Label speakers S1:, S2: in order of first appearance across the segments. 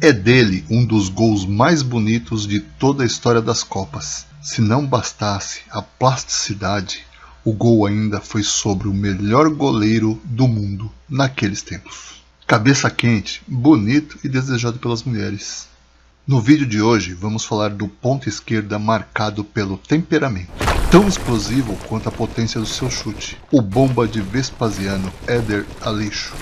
S1: É dele um dos gols mais bonitos de toda a história das Copas. Se não bastasse a plasticidade, o gol ainda foi sobre o melhor goleiro do mundo naqueles tempos. Cabeça quente, bonito e desejado pelas mulheres. No vídeo de hoje vamos falar do ponta esquerda marcado pelo temperamento, tão explosivo quanto a potência do seu chute, o bomba de Vespasiano, Éder Aleixo.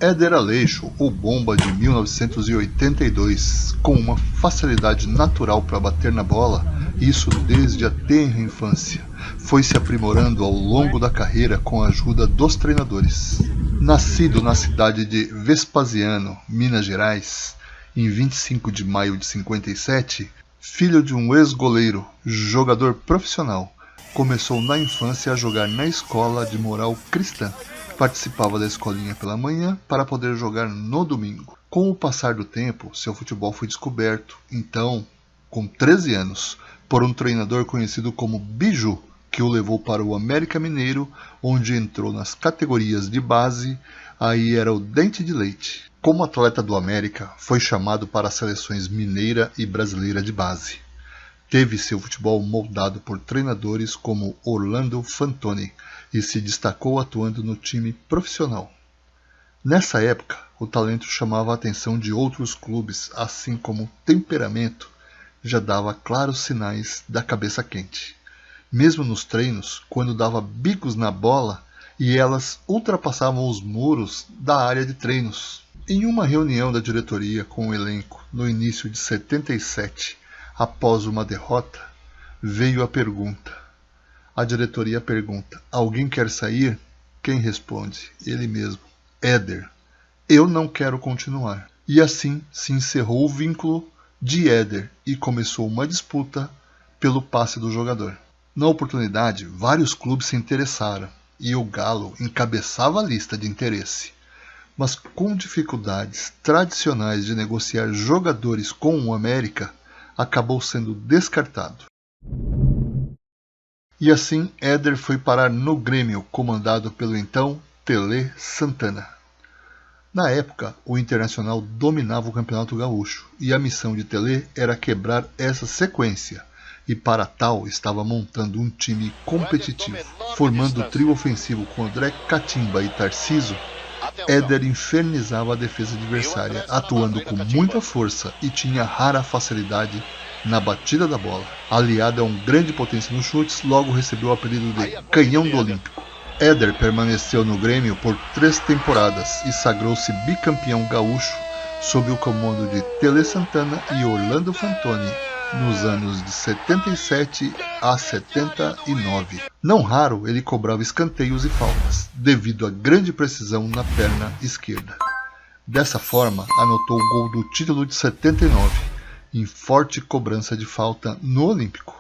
S1: Éder Aleixo, o bomba de 1982, com uma facilidade natural para bater na bola, isso desde a tenra infância, foi se aprimorando ao longo da carreira com a ajuda dos treinadores. Nascido na cidade de Vespasiano, Minas Gerais, em 25 de maio de 57, filho de um ex-goleiro, jogador profissional, começou na infância a jogar na escola de moral cristã. Participava da escolinha pela manhã para poder jogar no domingo. Com o passar do tempo, seu futebol foi descoberto, então, com 13 anos, por um treinador conhecido como Biju, que o levou para o América Mineiro, onde entrou nas categorias de base, aí era o dente de leite. Como atleta do América, foi chamado para as seleções mineira e brasileira de base. Teve seu futebol moldado por treinadores como Orlando Fantoni e se destacou atuando no time profissional. Nessa época, o talento chamava a atenção de outros clubes, assim como o temperamento já dava claros sinais da cabeça quente. Mesmo nos treinos, quando dava bicos na bola e elas ultrapassavam os muros da área de treinos. Em uma reunião da diretoria com o elenco no início de 77, após uma derrota, veio a pergunta. A diretoria pergunta: alguém quer sair? Quem responde? Ele mesmo: Éder, eu não quero continuar. E assim se encerrou o vínculo de Éder e começou uma disputa pelo passe do jogador. Na oportunidade, vários clubes se interessaram e o Galo encabeçava a lista de interesse. Mas com dificuldades tradicionais de negociar jogadores com o América, acabou sendo descartado. E assim Éder foi parar no Grêmio, comandado pelo então Tele Santana. Na época, o Internacional dominava o Campeonato Gaúcho, e a missão de Tele era quebrar essa sequência, e para tal estava montando um time competitivo. Formando o trio ofensivo com André Catimba e Tarciso, Éder infernizava a defesa adversária, atuando com muita força e tinha rara facilidade na batida da bola. Aliado a uma grande potência nos chutes, logo recebeu o apelido de Canhão do Olímpico. Éder permaneceu no Grêmio por 3 temporadas e sagrou-se bicampeão gaúcho sob o comando de Tele Santana e Orlando Fantoni nos anos de 77 a 79. Não raro ele cobrava escanteios e faltas, devido à grande precisão na perna esquerda. Dessa forma, anotou o gol do título de 79, em forte cobrança de falta no Olímpico,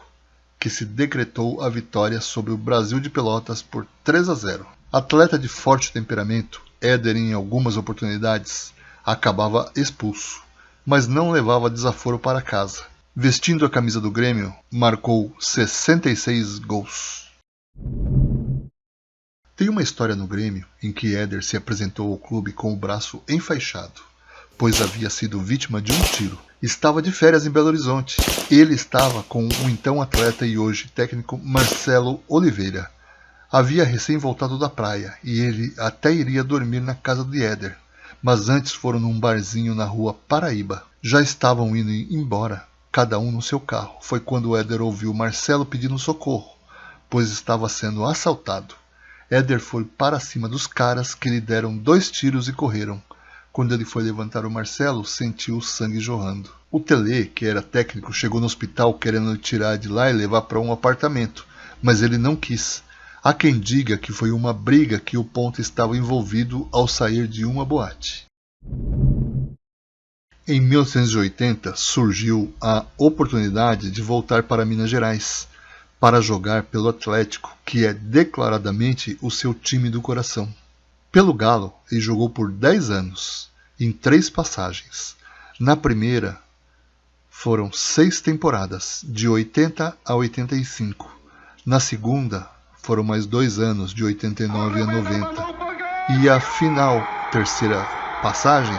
S1: que se decretou a vitória sobre o Brasil de Pelotas por 3-0. Atleta de forte temperamento, Éder em algumas oportunidades acabava expulso, mas não levava desaforo para casa. Vestindo a camisa do Grêmio, marcou 66 gols. Tem uma história no Grêmio em que Éder se apresentou ao clube com o braço enfaixado, pois havia sido vítima de um tiro. Estava de férias em Belo Horizonte. Ele estava com o então atleta e hoje técnico Marcelo Oliveira. Havia recém voltado da praia e ele até iria dormir na casa de Éder, mas antes foram num barzinho na rua Paraíba. Já estavam indo embora, cada um no seu carro. Foi quando Éder ouviu Marcelo pedindo socorro, pois estava sendo assaltado. Éder foi para cima dos caras, que lhe deram 2 tiros e correram. Quando ele foi levantar o Marcelo, sentiu o sangue jorrando. O Tele, que era técnico, chegou no hospital querendo tirar de lá e levar para um apartamento, mas ele não quis. Há quem diga que foi uma briga que o ponta estava envolvido ao sair de uma boate. Em 1980 surgiu a oportunidade de voltar para Minas Gerais, para jogar pelo Atlético, que é declaradamente o seu time do coração. Pelo Galo, ele jogou por 10 anos, em 3 passagens. Na primeira, foram 6 temporadas, de 80 a 85. Na segunda, foram mais 2 anos, de 89 a 90, e a final, terceira passagem,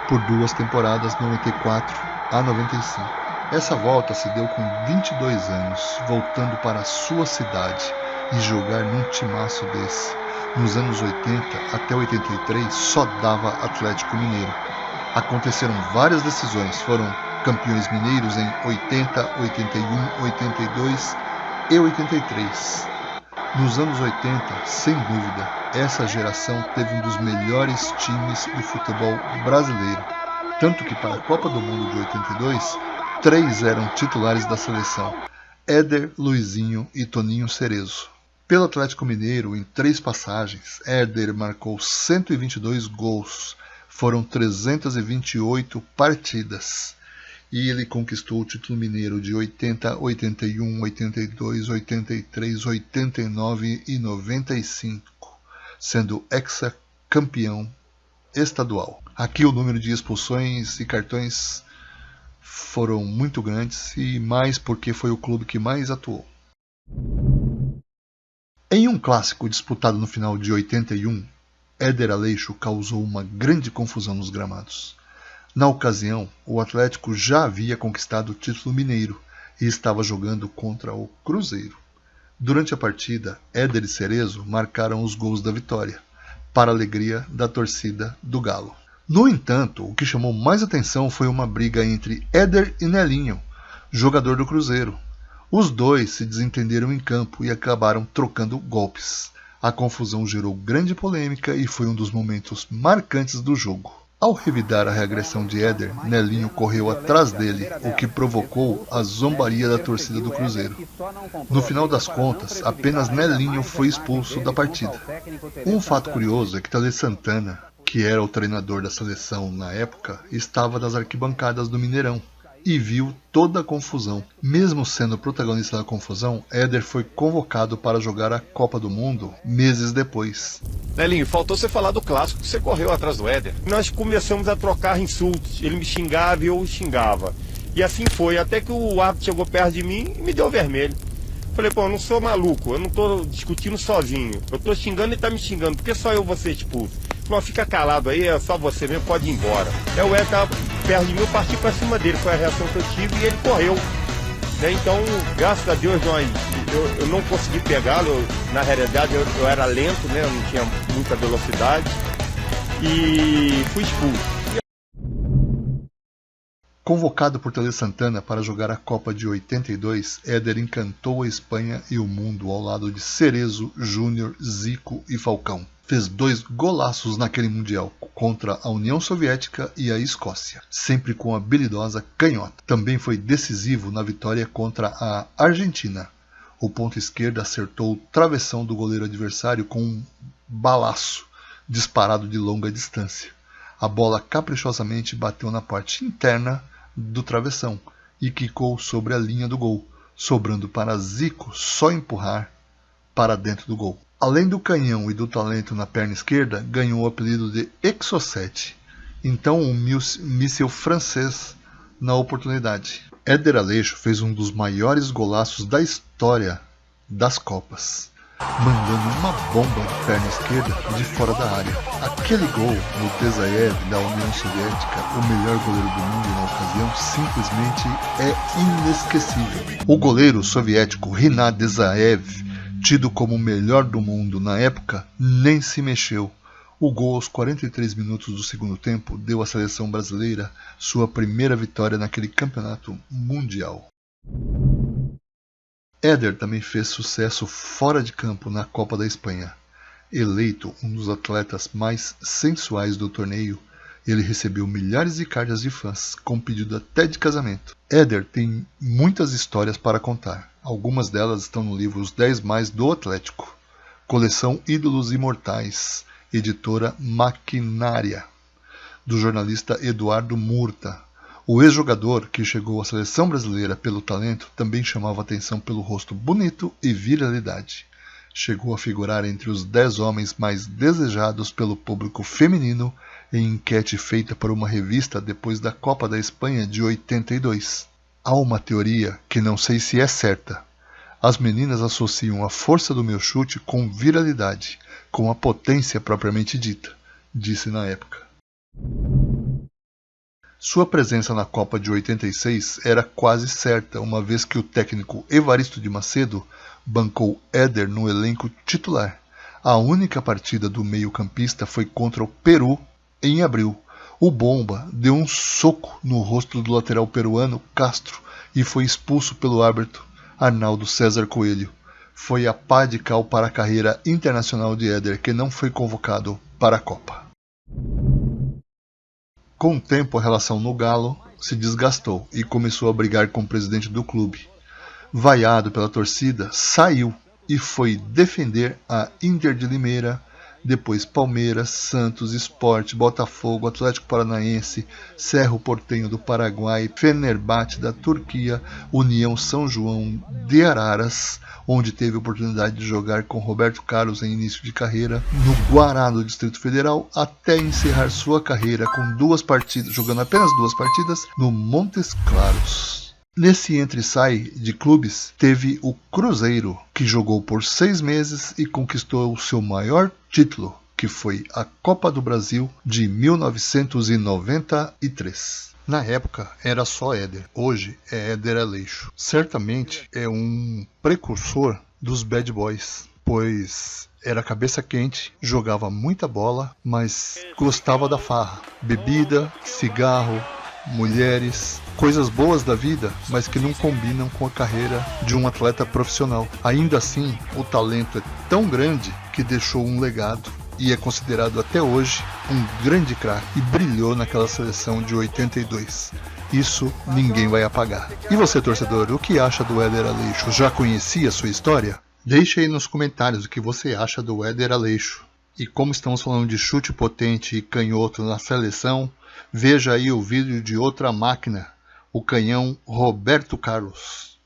S1: por 2 temporadas, 94 a 95. Essa volta se deu com 22 anos, voltando para a sua cidade e jogar num timaço desse. Nos anos 80 até 83 só dava Atlético Mineiro. Aconteceram várias decisões, foram campeões mineiros em 80, 81, 82 e 83. Nos anos 80, sem dúvida, essa geração teve um dos melhores times do futebol brasileiro. Tanto que para a Copa do Mundo de 82, 3 eram titulares da seleção: Éder, Luizinho e Toninho Cerezo. Pelo Atlético Mineiro, em 3 passagens, Éder marcou 122 gols, foram 328 partidas. E ele conquistou o título mineiro de 80, 81, 82, 83, 89 e 95, sendo hexacampeão estadual. Aqui o número de expulsões e cartões foram muito grandes, e mais porque foi o clube que mais atuou. Em um clássico disputado no final de 81, Éder Aleixo causou uma grande confusão nos gramados. Na ocasião, o Atlético já havia conquistado o título mineiro e estava jogando contra o Cruzeiro. Durante a partida, Éder e Cerezo marcaram os gols da vitória, para a alegria da torcida do Galo. No entanto, o que chamou mais atenção foi uma briga entre Éder e Nelinho, jogador do Cruzeiro. Os dois se desentenderam em campo e acabaram trocando golpes. A confusão gerou grande polêmica e foi um dos momentos marcantes do jogo. Ao revidar a regressão de Éder, Nelinho correu atrás dele, o que provocou a zombaria da torcida do Cruzeiro. No final das contas, apenas Nelinho foi expulso da partida. Um fato curioso é que Tele Santana, que era o treinador da seleção na época, estava nas arquibancadas do Mineirão e viu toda a confusão. Mesmo sendo protagonista da confusão, Éder foi convocado para jogar a Copa do Mundo meses depois.
S2: Nelinho, faltou você falar do clássico que você correu atrás do Éder. Nós começamos a trocar insultos, ele me xingava e eu o xingava. E assim foi, até que o árbitro chegou perto de mim e me deu vermelho. Falei, pô, eu não sou maluco, eu não tô discutindo sozinho. Eu tô xingando e tá me xingando, por que só eu vou ser expulso? Falei, fica calado aí, é só você mesmo, pode ir embora. Aí o Éder tava perto de mim, eu parti pra cima dele, foi a reação que eu tive e ele correu. Então, graças a Deus, eu não consegui pegá-lo. Na realidade, eu era lento, né? Eu não tinha muita velocidade e fui expulso.
S1: Convocado por Tele Santana para jogar a Copa de 82, Éder encantou a Espanha e o mundo ao lado de Cerezo, Júnior, Zico e Falcão. Fez 2 golaços naquele Mundial, contra a União Soviética e a Escócia, sempre com a habilidosa canhota. Também foi decisivo na vitória contra a Argentina. O ponta esquerda acertou o travessão do goleiro adversário com um balaço disparado de longa distância. A bola caprichosamente bateu na parte interna do travessão e quicou sobre a linha do gol, sobrando para Zico só empurrar para dentro do gol. Além do canhão e do talento na perna esquerda, ganhou o apelido de Exocet, então um míssil francês na oportunidade. Éder Aleixo fez um dos maiores golaços da história das Copas, mandando uma bomba de perna esquerda de fora da área. Aquele gol no Desaev da União Soviética, o melhor goleiro do mundo na ocasião, simplesmente é inesquecível. O goleiro soviético Rinat Desaev, tido como o melhor do mundo na época, nem se mexeu. O gol aos 43 minutos do segundo tempo deu à seleção brasileira sua primeira vitória naquele campeonato mundial. Éder também fez sucesso fora de campo na Copa da Espanha. Eleito um dos atletas mais sensuais do torneio, ele recebeu milhares de cartas de fãs, com pedido até de casamento. Éder tem muitas histórias para contar. Algumas delas estão no livro Os 10 Mais do Atlético, coleção Ídolos Imortais, editora Maquinária, do jornalista Eduardo Murta. O ex-jogador, que chegou à seleção brasileira pelo talento, também chamava atenção pelo rosto bonito e viralidade. Chegou a figurar entre os 10 homens mais desejados pelo público feminino em enquete feita por uma revista depois da Copa da Espanha de 82. Há uma teoria que não sei se é certa. As meninas associam a força do meu chute com viralidade, com a potência propriamente dita, disse na época. Sua presença na Copa de 86 era quase certa, uma vez que o técnico Evaristo de Macedo bancou Éder no elenco titular. A única partida do meio-campista foi contra o Peru em abril. O Bomba deu um soco no rosto do lateral peruano Castro e foi expulso pelo árbitro Arnaldo César Coelho. Foi a pá de cal para a carreira internacional de Éder, que não foi convocado para a Copa. Com o tempo, a relação no Galo se desgastou e começou a brigar com o presidente do clube. Vaiado pela torcida, saiu e foi defender a Inter de Limeira, depois Palmeiras, Santos, Sport, Botafogo, Atlético Paranaense, Cerro Porteño do Paraguai, Fenerbahçe da Turquia, União São João de Araras, onde teve a oportunidade de jogar com Roberto Carlos em início de carreira, no Guará do Distrito Federal, até encerrar sua carreira com jogando apenas 2 partidas no Montes Claros. Nesse entra e sai de clubes, teve o Cruzeiro, que jogou por 6 meses e conquistou o seu maior título, que foi a Copa do Brasil de 1993. Na época era só Éder, hoje é Éder Aleixo. Certamente é um precursor dos Bad Boys, pois era cabeça quente, jogava muita bola, mas gostava da farra. Bebida, cigarro, mulheres, coisas boas da vida, mas que não combinam com a carreira de um atleta profissional. Ainda assim, o talento é tão grande que deixou um legado e é considerado até hoje um grande craque e brilhou naquela seleção de 82. Isso ninguém vai apagar. E você, torcedor, o que acha do Éder Aleixo? Já conhecia sua história? Deixe aí nos comentários o que você acha do Éder Aleixo. E como estamos falando de chute potente e canhoto na seleção, veja aí o vídeo de outra máquina, o canhão Roberto Carlos.